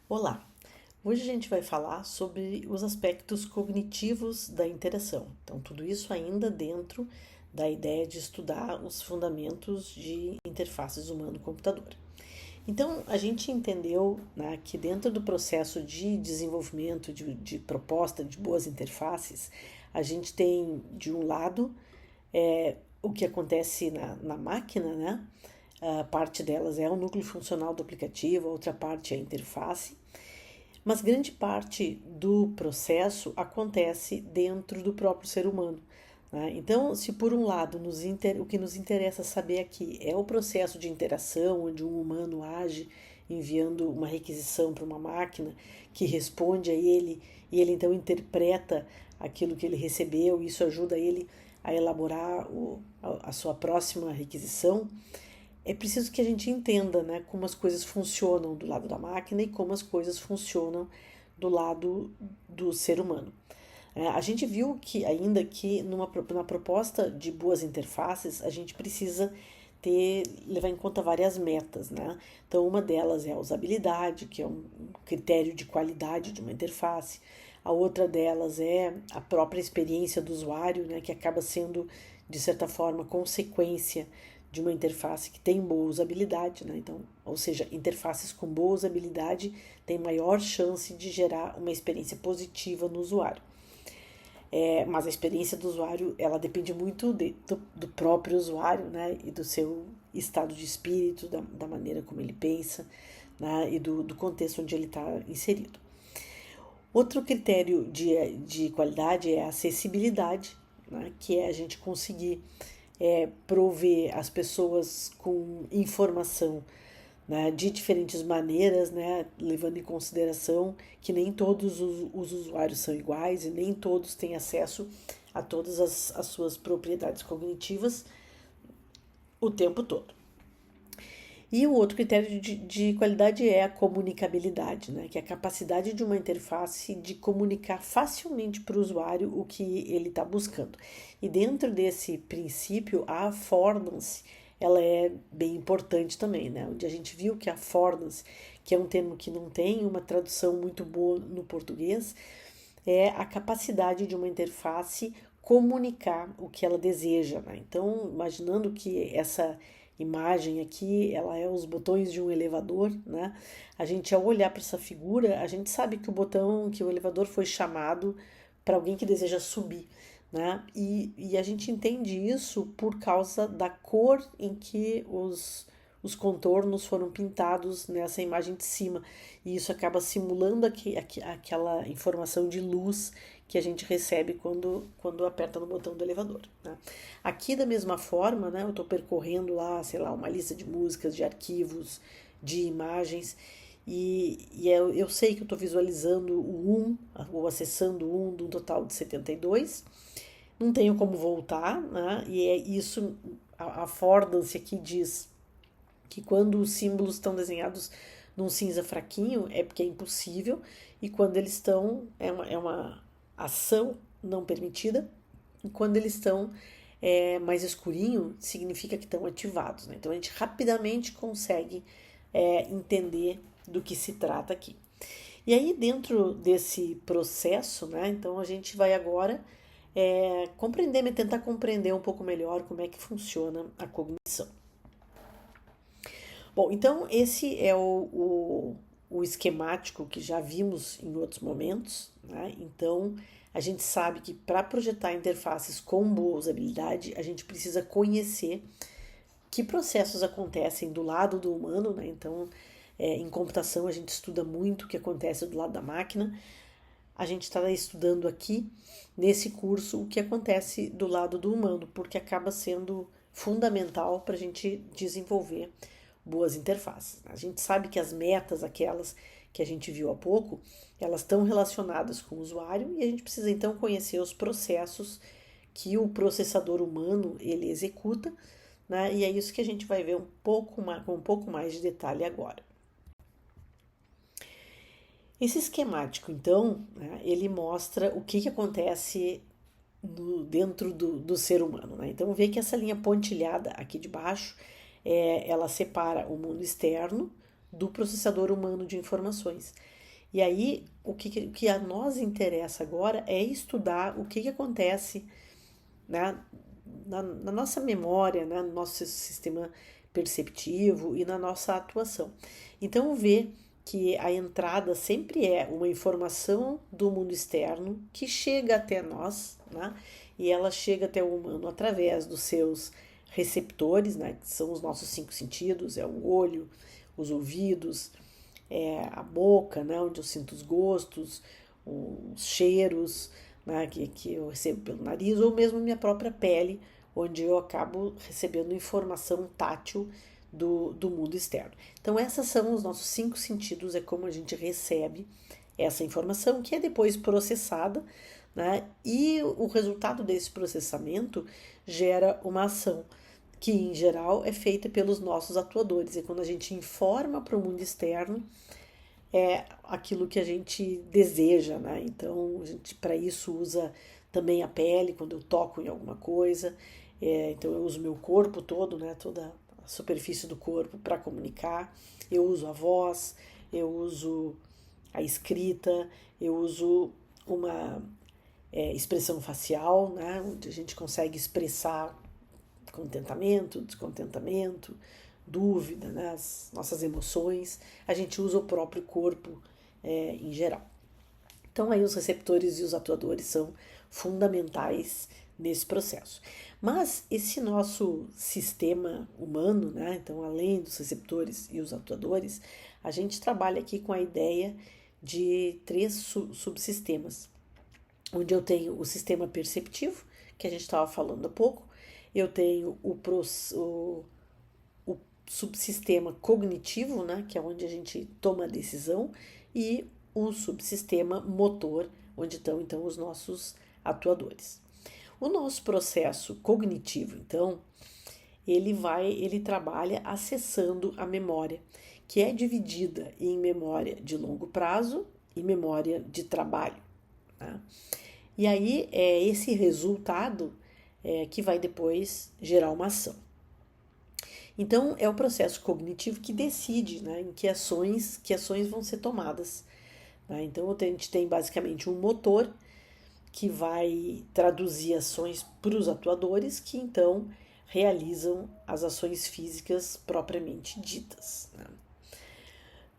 Olá! Hoje a gente vai falar sobre os aspectos cognitivos da interação. Então, tudo isso ainda dentro da ideia de estudar os fundamentos de interfaces humano-computador. Então, a gente entendeu, né, que dentro do processo de desenvolvimento de proposta de boas interfaces, a gente tem, de um lado, o que acontece na máquina, né? A parte delas é o núcleo funcional do aplicativo, a outra parte é a interface. Mas grande parte do processo acontece dentro do próprio ser humano, né? Então, se por um lado o que nos interessa saber aqui é o processo de interação, onde um humano age enviando uma requisição para uma máquina que responde a ele e ele então interpreta aquilo que ele recebeu, e isso ajuda ele a elaborar a sua próxima requisição. É preciso que a gente entenda, né, como as coisas funcionam do lado da máquina e como as coisas funcionam do lado do ser humano. A gente viu que ainda que na proposta de boas interfaces, a gente precisa levar em conta várias metas, né? Então, uma delas é a usabilidade, que é um critério de qualidade de uma interface. A outra delas é a própria experiência do usuário, né, que acaba sendo, de certa forma, consequência de uma interface que tem boa usabilidade, né? Então, ou seja, interfaces com boa usabilidade têm maior chance de gerar uma experiência positiva no usuário. Mas a experiência do usuário, ela depende muito do próprio usuário, né? E do seu estado de espírito, da maneira como ele pensa, né? E do contexto onde ele está inserido. Outro critério de qualidade é a acessibilidade, né? Que é a gente conseguir prover as pessoas com informação, né, de diferentes maneiras, né, levando em consideração que nem todos os usuários são iguais e nem todos têm acesso a todas as suas propriedades cognitivas o tempo todo. E o outro critério de qualidade é a comunicabilidade, né? Que é a capacidade de uma interface de comunicar facilmente para o usuário o que ele está buscando. E dentro desse princípio, a affordance, ela é bem importante também, né? Onde a gente viu que a affordance, que é um termo que não tem uma tradução muito boa no português, é a capacidade de uma interface comunicar o que ela deseja, né? Então, imaginando que essa imagem aqui, ela é os botões de um elevador, né? A gente, ao olhar para essa figura, a gente sabe que o elevador foi chamado para alguém que deseja subir, né? E a gente entende isso por causa da cor em que os contornos foram pintados nessa imagem de cima. E isso acaba simulando aquela informação de luz que a gente recebe quando aperta no botão do elevador, né? Aqui, da mesma forma, né, eu estou percorrendo lá, sei lá, uma lista de músicas, de arquivos, de imagens, eu sei que eu estou visualizando ou acessando o 1 de um total de 72, não tenho como voltar, né, e é isso, a affordance aqui diz que quando os símbolos estão desenhados num cinza fraquinho é porque é impossível, e quando eles estão, é uma ação não permitida, e quando eles estão mais escurinho, significa que estão ativados, né? Então a gente rapidamente consegue entender do que se trata aqui. E aí, dentro desse processo, né, então a gente vai agora tentar compreender um pouco melhor como é que funciona a cognição. Bom, então esse é o esquemático que já vimos em outros momentos, né? Então a gente sabe que para projetar interfaces com boa usabilidade, a gente precisa conhecer que processos acontecem do lado do humano, né? Então, em computação a gente estuda muito o que acontece do lado da máquina. A gente está estudando aqui, nesse curso, o que acontece do lado do humano, porque acaba sendo fundamental para a gente desenvolver boas interfaces. A gente sabe que as metas, aquelas que a gente viu há pouco, elas estão relacionadas com o usuário, e a gente precisa então conhecer os processos que o processador humano ele executa, né? E é isso que a gente vai ver com um pouco mais de detalhe agora. Esse esquemático, então, né, ele mostra o que acontece dentro do ser humano, né? Então, vê que essa linha pontilhada aqui de baixo, ela separa o mundo externo do processador humano de informações. E aí, o que a nós interessa agora é estudar o que acontece, né, na nossa memória, né, no nosso sistema perceptivo e na nossa atuação. Então, ver que a entrada sempre é uma informação do mundo externo que chega até nós, né, e ela chega até o humano através dos seus receptores, né, que são os nossos 5 sentidos, é o olho, os ouvidos, a boca, né, onde eu sinto os gostos, os cheiros, né, que eu recebo pelo nariz, ou mesmo minha própria pele, onde eu acabo recebendo informação tátil do mundo externo. Então, esses são os nossos 5 sentidos, é como a gente recebe essa informação, que é depois processada, né, e o resultado desse processamento gera uma ação, que em geral é feita pelos nossos atuadores. E quando a gente informa para o mundo externo, é aquilo que a gente deseja, né? Então, a gente para isso usa também a pele quando eu toco em alguma coisa. Então, eu uso meu corpo todo, né? Toda a superfície do corpo para comunicar. Eu uso a voz, eu uso a escrita, eu uso uma expressão facial, né? Onde a gente consegue expressar contentamento, descontentamento, dúvida, né? As nossas emoções, a gente usa o próprio corpo em geral. Então, aí os receptores e os atuadores são fundamentais nesse processo. Mas esse nosso sistema humano, né? Então, além dos receptores e os atuadores, a gente trabalha aqui com a ideia de 3 subsistemas, onde eu tenho o sistema perceptivo, que a gente estava falando há pouco, eu tenho o subsistema cognitivo, né, que é onde a gente toma a decisão, e o subsistema motor, onde estão então os nossos atuadores. O nosso processo cognitivo, então, ele trabalha acessando a memória, que é dividida em memória de longo prazo e memória de trabalho, né? E aí é esse resultado que vai depois gerar uma ação. Então, é o processo cognitivo que decide, né, em que ações vão ser tomadas, né? Então, a gente tem basicamente um motor que vai traduzir ações para os atuadores, que então realizam as ações físicas propriamente ditas, né?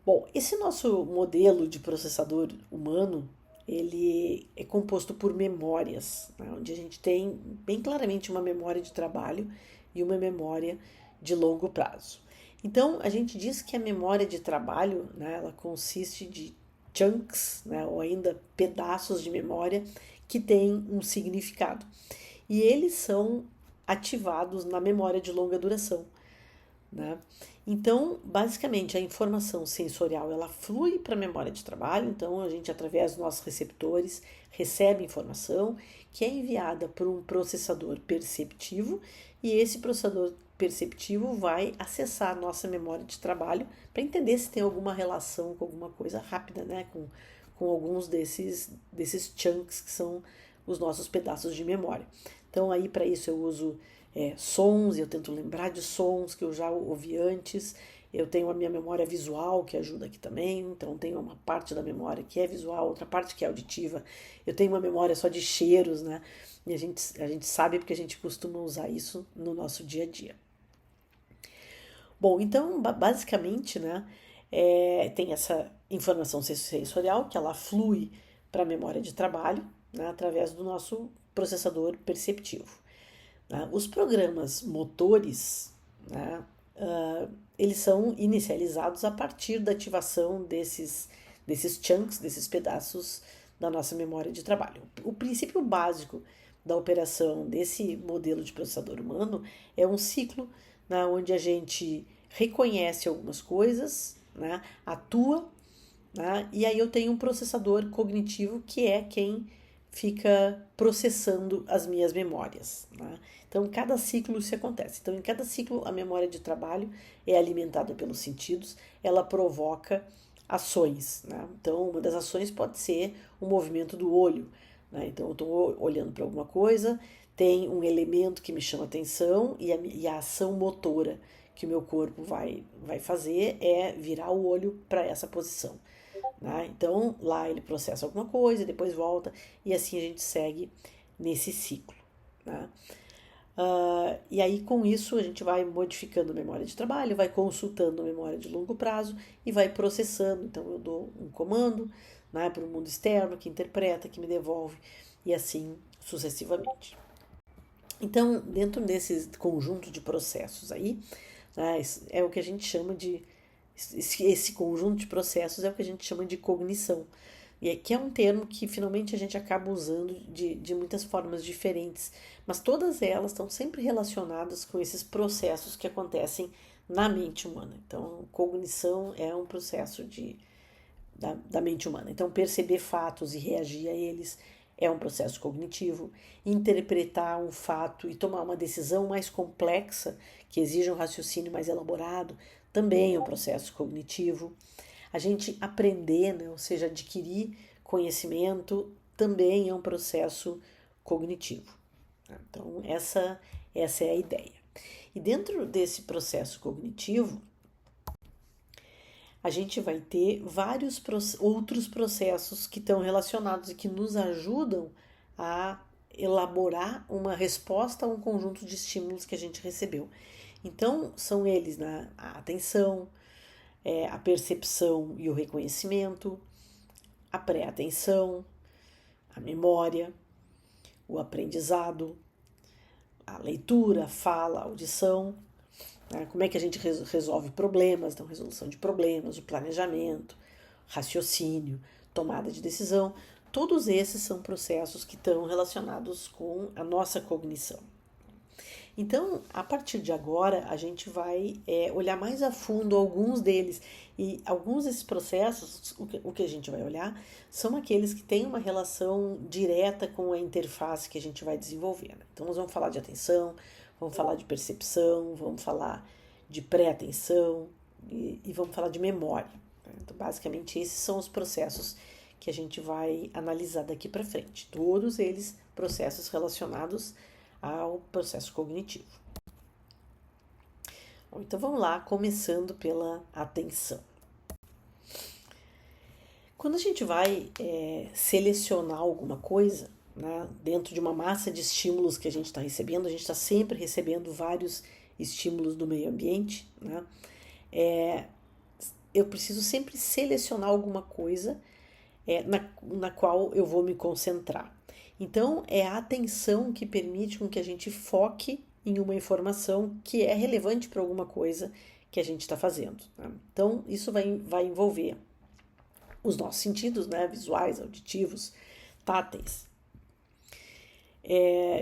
Bom, esse nosso modelo de processador humano, ele é composto por memórias, né, onde a gente tem bem claramente uma memória de trabalho e uma memória de longo prazo. Então, a gente diz que a memória de trabalho, né, ela consiste de chunks, né, ou ainda pedaços de memória que têm um significado. E eles são ativados na memória de longa duração, né? Então, basicamente, a informação sensorial ela flui para a memória de trabalho. Então, a gente, através dos nossos receptores, recebe informação que é enviada por um processador perceptivo, e esse processador perceptivo vai acessar a nossa memória de trabalho para entender se tem alguma relação com alguma coisa rápida, né? Com alguns desses chunks que são os nossos pedaços de memória. Então, aí para isso eu uso sons, eu tento lembrar de sons que eu já ouvi antes. Eu tenho a minha memória visual, que ajuda aqui também. Então, tenho uma parte da memória que é visual, outra parte que é auditiva. Eu tenho uma memória só de cheiros, né? E a gente sabe porque a gente costuma usar isso no nosso dia a dia. Bom, então, basicamente, né, tem essa informação sensorial que ela flui para a memória de trabalho, né, através do nosso processador perceptivo. Os programas motores, né, eles são inicializados a partir da ativação desses chunks, desses pedaços da nossa memória de trabalho. O princípio básico da operação desse modelo de processador humano é um ciclo, né, onde a gente reconhece algumas coisas, né, atua, né, e aí eu tenho um processador cognitivo que é quem fica processando as minhas memórias, né? Então, cada ciclo isso acontece. Então, em cada ciclo, a memória de trabalho é alimentada pelos sentidos, ela provoca ações, né? Então, uma das ações pode ser o movimento do olho, né? Então, eu estou olhando para alguma coisa, tem um elemento que me chama atenção e a ação motora que o meu corpo vai fazer é virar o olho para essa posição. né? Então, lá ele processa alguma coisa, depois volta, e assim a gente segue nesse ciclo, né? E aí, com isso, a gente vai modificando a memória de trabalho, vai consultando a memória de longo prazo e vai processando. Então, eu dou um comando, né, para o mundo externo que interpreta, que me devolve, e assim sucessivamente. Então, dentro desse conjunto de processos aí, né, é o que a gente chama de. Esse conjunto de processos é o que a gente chama de cognição. E aqui é um termo que finalmente a gente acaba usando de muitas formas diferentes, mas todas elas estão sempre relacionadas com esses processos que acontecem na mente humana. Então, cognição é um processo da mente humana. Então, perceber fatos e reagir a eles é um processo cognitivo. Interpretar um fato e tomar uma decisão mais complexa, que exige um raciocínio mais elaborado, também é um processo cognitivo. A gente aprender, né, ou seja, adquirir conhecimento, também é um processo cognitivo. Então, essa é a ideia. E dentro desse processo cognitivo, a gente vai ter vários outros processos que estão relacionados e que nos ajudam a elaborar uma resposta a um conjunto de estímulos que a gente recebeu. Então, são eles, né, a atenção, a percepção e o reconhecimento, a pré-atenção, a memória, o aprendizado, a leitura, a fala, a audição, né? Como é que a gente resolve problemas, então resolução de problemas, o planejamento, raciocínio, tomada de decisão, todos esses são processos que estão relacionados com a nossa cognição. Então, a partir de agora, a gente vai olhar mais a fundo alguns deles. E alguns desses processos, o que a gente vai olhar, são aqueles que têm uma relação direta com a interface que a gente vai desenvolver, né? Então, nós vamos falar de atenção, vamos falar de percepção, vamos falar de pré-atenção e vamos falar de memória, né? Então, basicamente, esses são os processos que a gente vai analisar daqui para frente. Todos eles processos relacionados ao processo cognitivo. Bom, então vamos lá, começando pela atenção. Quando a gente vai selecionar alguma coisa, né, dentro de uma massa de estímulos que a gente está recebendo, a gente está sempre recebendo vários estímulos do meio ambiente, né, eu preciso sempre selecionar alguma coisa na qual eu vou me concentrar. Então, é a atenção que permite com que a gente foque em uma informação que é relevante para alguma coisa que a gente está fazendo, né? Então, isso vai envolver os nossos sentidos, né? Visuais, auditivos, táteis.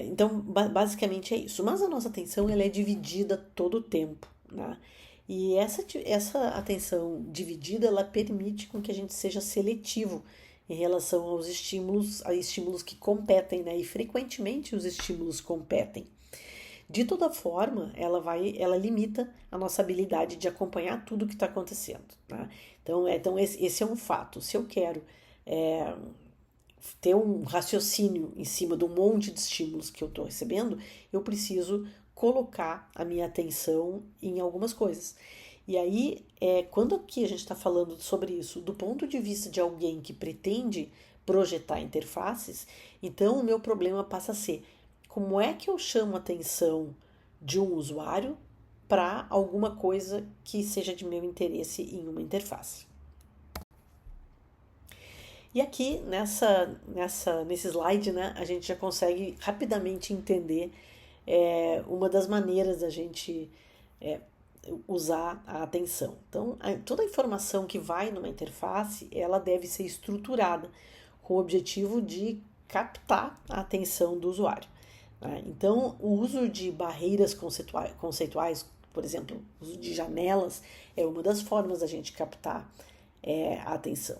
Então, basicamente é isso. Mas a nossa atenção ela é dividida todo o tempo, né? E essa atenção dividida, ela permite com que a gente seja seletivo em relação aos estímulos, a estímulos que competem, né? E frequentemente os estímulos competem. De toda forma, ela limita a nossa habilidade de acompanhar tudo que está acontecendo, tá? Então esse é um fato. Se eu quero ter um raciocínio em cima de um monte de estímulos que eu estou recebendo, eu preciso colocar a minha atenção em algumas coisas. E aí, quando aqui a gente está falando sobre isso do ponto de vista de alguém que pretende projetar interfaces, então o meu problema passa a ser como é que eu chamo a atenção de um usuário para alguma coisa que seja de meu interesse em uma interface. E aqui nesse slide, né, a gente já consegue rapidamente entender uma das maneiras da gente usar a atenção. Então, toda a informação que vai numa interface, ela deve ser estruturada com o objetivo de captar a atenção do usuário, né? Então, o uso de barreiras conceituais, por exemplo, o uso de janelas, é uma das formas da gente captar a atenção.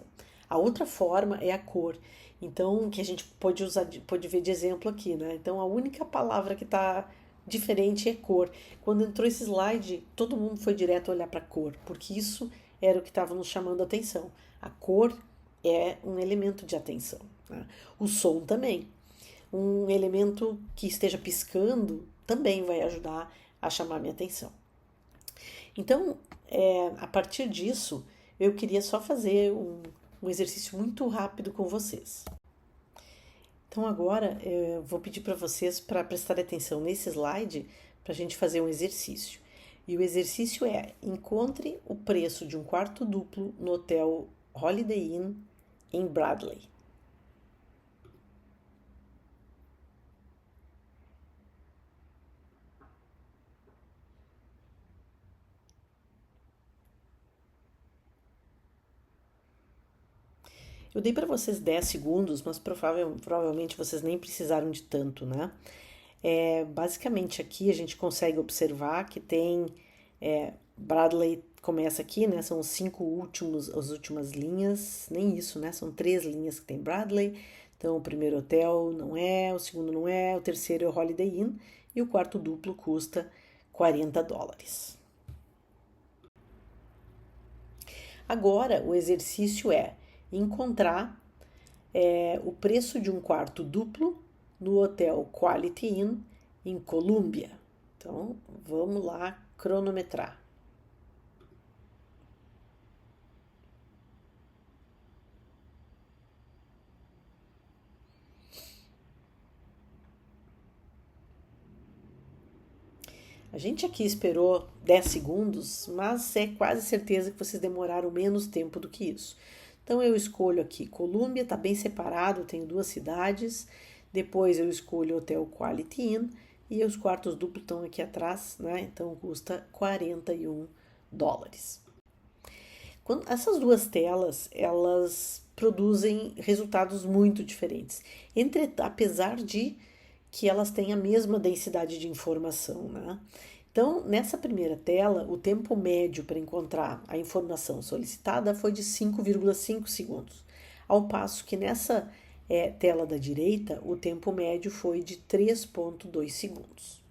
A outra forma é a cor. Então, que a gente pode ver de exemplo aqui, né? Então, a única palavra que está diferente é cor. Quando entrou esse slide, todo mundo foi direto olhar para a cor, porque isso era o que estava nos chamando a atenção. A cor é um elemento de atenção, né? O som também. Um elemento que esteja piscando também vai ajudar a chamar minha atenção. Então, a partir disso, eu queria só fazer um um exercício muito rápido com vocês. Então agora eu vou pedir para vocês para prestar atenção nesse slide para a gente fazer um exercício. E o exercício é: encontre o preço de um quarto duplo no hotel Holiday Inn em Bradley. Eu dei para vocês 10 segundos, mas provavelmente vocês nem precisaram de tanto, né? Basicamente aqui a gente consegue observar que tem Bradley começa aqui, né? São as últimas linhas, nem isso, né? São 3 linhas que tem Bradley. Então o primeiro hotel não é, o segundo não é, o terceiro é o Holiday Inn e o quarto duplo custa $40. Agora o exercício é encontrar o preço de um quarto duplo no hotel Quality Inn em Columbia. Então vamos lá cronometrar. A gente aqui esperou 10 segundos, mas é quase certeza que vocês demoraram menos tempo do que isso. Então eu escolho aqui Columbia, está bem separado, tenho 2 cidades. Depois eu escolho Hotel Quality Inn e os quartos duplos estão aqui atrás, né? Então custa $41. Essas duas telas, elas produzem resultados muito diferentes. Apesar de que elas têm a mesma densidade de informação, né? Então, nessa primeira tela, o tempo médio para encontrar a informação solicitada foi de 5,5 segundos, ao passo que nessa tela da direita, o tempo médio foi de 3,2 segundos.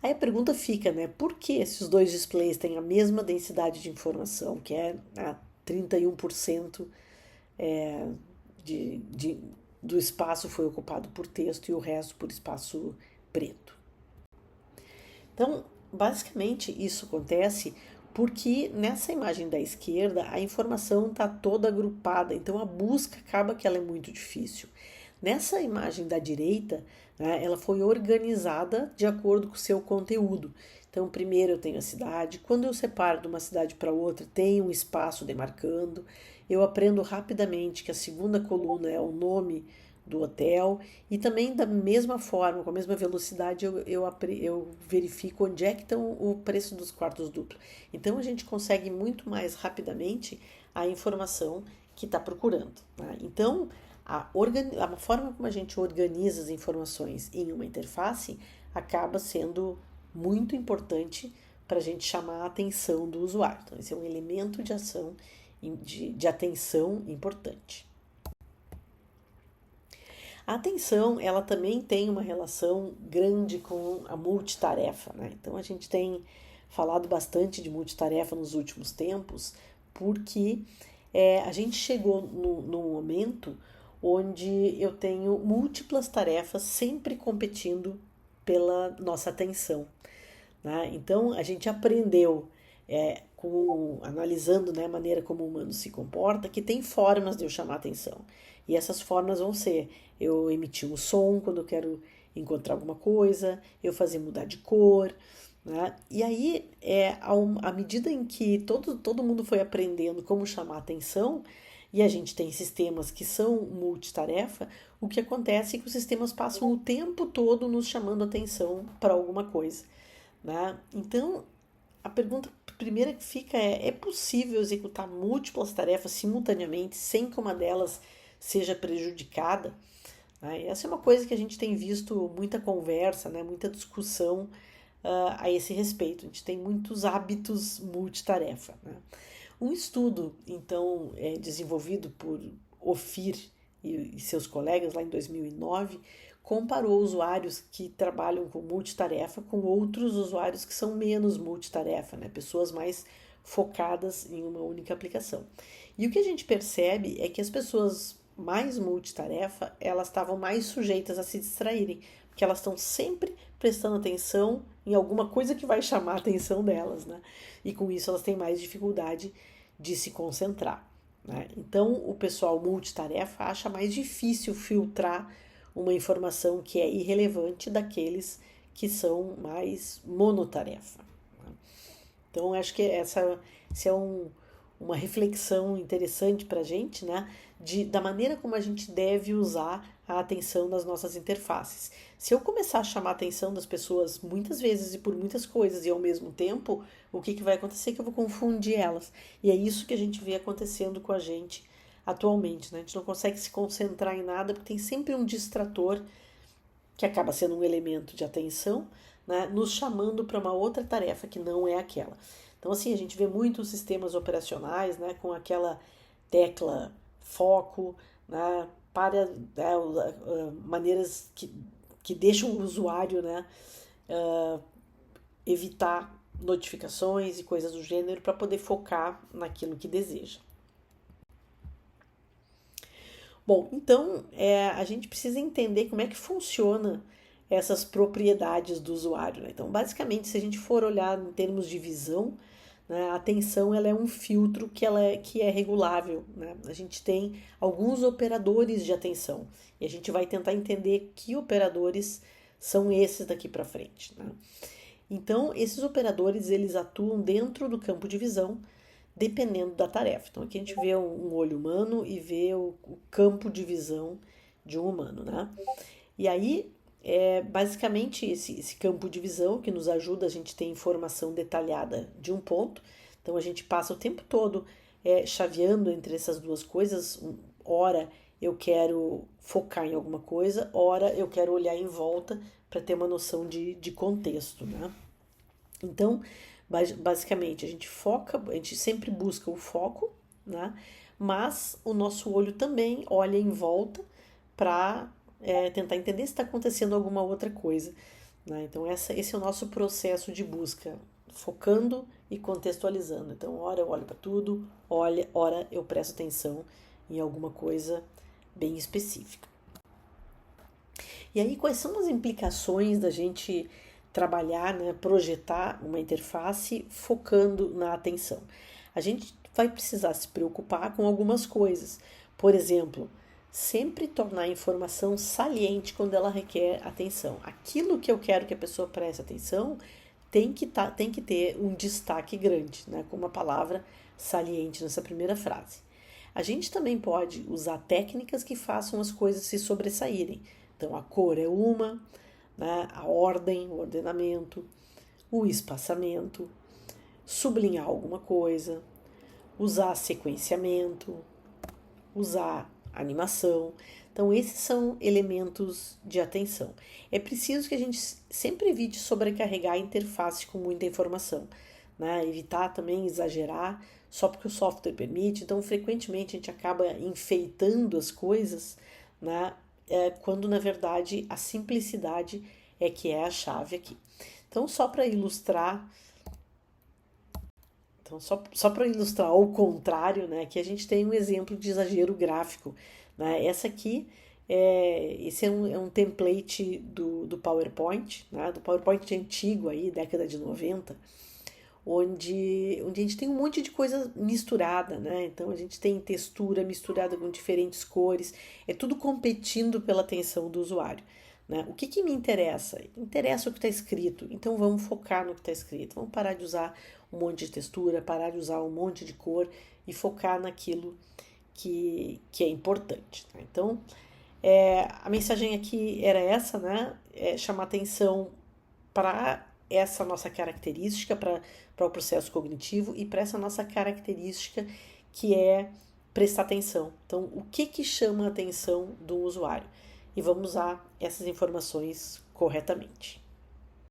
Aí a pergunta fica, né? Por que esses dois displays têm a mesma densidade de informação, que é 31% do espaço foi ocupado por texto e o resto por espaço preto? Então, basicamente, isso acontece porque nessa imagem da esquerda a informação está toda agrupada, então a busca acaba que ela é muito difícil. Nessa imagem da direita, né, ela foi organizada de acordo com o seu conteúdo. Então, primeiro eu tenho a cidade, quando eu separo de uma cidade para outra, tem um espaço demarcando, eu aprendo rapidamente que a segunda coluna é o nome do hotel e também da mesma forma, com a mesma velocidade, eu verifico onde é que estão o preço dos quartos duplos. Então a gente consegue muito mais rapidamente a informação que está procurando, né? Então a forma como a gente organiza as informações em uma interface acaba sendo muito importante para a gente chamar a atenção do usuário. Então esse é um elemento de ação, de atenção importante. A atenção, ela também tem uma relação grande com a multitarefa, né? Então a gente tem falado bastante de multitarefa nos últimos tempos, porque a gente chegou num momento onde eu tenho múltiplas tarefas sempre competindo pela nossa atenção, né? Então a gente aprendeu analisando, né, a maneira como o humano se comporta, que tem formas de eu chamar atenção. E essas formas vão ser eu emitir um som quando eu quero encontrar alguma coisa, eu fazer mudar de cor, né? E aí, à medida em que todo mundo foi aprendendo como chamar atenção, e a gente tem sistemas que são multitarefa, o que acontece é que os sistemas passam o tempo todo nos chamando atenção para alguma coisa, né? Então, a pergunta primeira que fica é possível executar múltiplas tarefas simultaneamente sem que uma delas seja prejudicada? Essa é uma coisa que a gente tem visto muita conversa, né, muita discussão a esse respeito. A gente tem muitos hábitos multitarefa, né? Um estudo, então, desenvolvido por Ophir e seus colegas lá em 2009, comparou usuários que trabalham com multitarefa com outros usuários que são menos multitarefa, né? Pessoas mais focadas em uma única aplicação. E o que a gente percebe é que as pessoas mais multitarefa, elas estavam mais sujeitas a se distraírem, porque elas estão sempre prestando atenção em alguma coisa que vai chamar a atenção delas, né? E com isso elas têm mais dificuldade de se concentrar. né? Então, o pessoal multitarefa acha mais difícil filtrar uma informação que é irrelevante daqueles que são mais monotarefa, né? Então, acho que essa é uma reflexão interessante para a gente, né? Da maneira como a gente deve usar a atenção nas nossas interfaces. Se eu começar a chamar a atenção das pessoas muitas vezes e por muitas coisas e ao mesmo tempo, o que vai acontecer é que eu vou confundir elas. E é isso que a gente vê acontecendo com a gente atualmente, né? A gente não consegue se concentrar em nada porque tem sempre um distrator que acaba sendo um elemento de atenção, né, nos chamando para uma outra tarefa que não é aquela. Então, assim, a gente vê muitos sistemas operacionais, né, com aquela tecla foco, né, para maneiras que deixam o usuário, né, evitar notificações e coisas do gênero para poder focar naquilo que deseja. Bom, então a gente precisa entender como é que funciona essas propriedades do usuário, né? Então, basicamente, se a gente for olhar em termos de visão, né, a atenção ela é um filtro que é regulável, né? A gente tem alguns operadores de atenção e a gente vai tentar entender que operadores são esses daqui para frente, né? Então, esses operadores eles atuam dentro do campo de visão, dependendo da tarefa. Então, aqui a gente vê um olho humano e vê o campo de visão de um humano, né? E aí, basicamente, esse campo de visão que nos ajuda a gente ter informação detalhada de um ponto. Então, a gente passa o tempo todo chaveando entre essas duas coisas. Ora, eu quero focar em alguma coisa, ora, eu quero olhar em volta para ter uma noção de contexto, né? Então, basicamente, a gente sempre busca o foco, né? Mas o nosso olho também olha em volta para tentar entender se está acontecendo alguma outra coisa, né? Então, esse é o nosso processo de busca, focando e contextualizando. Então, ora eu olho para tudo, ora eu presto atenção em alguma coisa bem específica. E aí, quais são as implicações da gente trabalhar, né, projetar uma interface focando na atenção? A gente vai precisar se preocupar com algumas coisas. Por exemplo, sempre tornar a informação saliente quando ela requer atenção. Aquilo que eu quero que a pessoa preste atenção tem que ter um destaque grande, né, com uma palavra saliente nessa primeira frase. A gente também pode usar técnicas que façam as coisas se sobressaírem. Então, a cor é uma, né, a ordem, o ordenamento, o espaçamento, sublinhar alguma coisa, usar sequenciamento, usar animação. Então, esses são elementos de atenção. É preciso que a gente sempre evite sobrecarregar a interface com muita informação, né? Evitar também exagerar só porque o software permite. Então, frequentemente a gente acaba enfeitando as coisas, né? Quando na verdade a simplicidade é que é a chave aqui. Então, só para ilustrar ao contrário, né, que a gente tem um exemplo de exagero gráfico, né? Esse é um template do PowerPoint, né, do PowerPoint antigo aí, década de 90, onde a gente tem um monte de coisa misturada, né? Então a gente tem textura misturada com diferentes cores, é tudo competindo pela atenção do usuário, né? O que me interessa? Interessa o que está escrito, então vamos focar no que está escrito, vamos parar de usar um monte de textura, parar de usar um monte de cor e focar naquilo que é importante, tá? Então, a mensagem aqui era essa, né? Chamar atenção para essa nossa característica, para o processo cognitivo e para essa nossa característica que é prestar atenção. Então, o que chama a atenção do usuário? E vamos usar essas informações corretamente.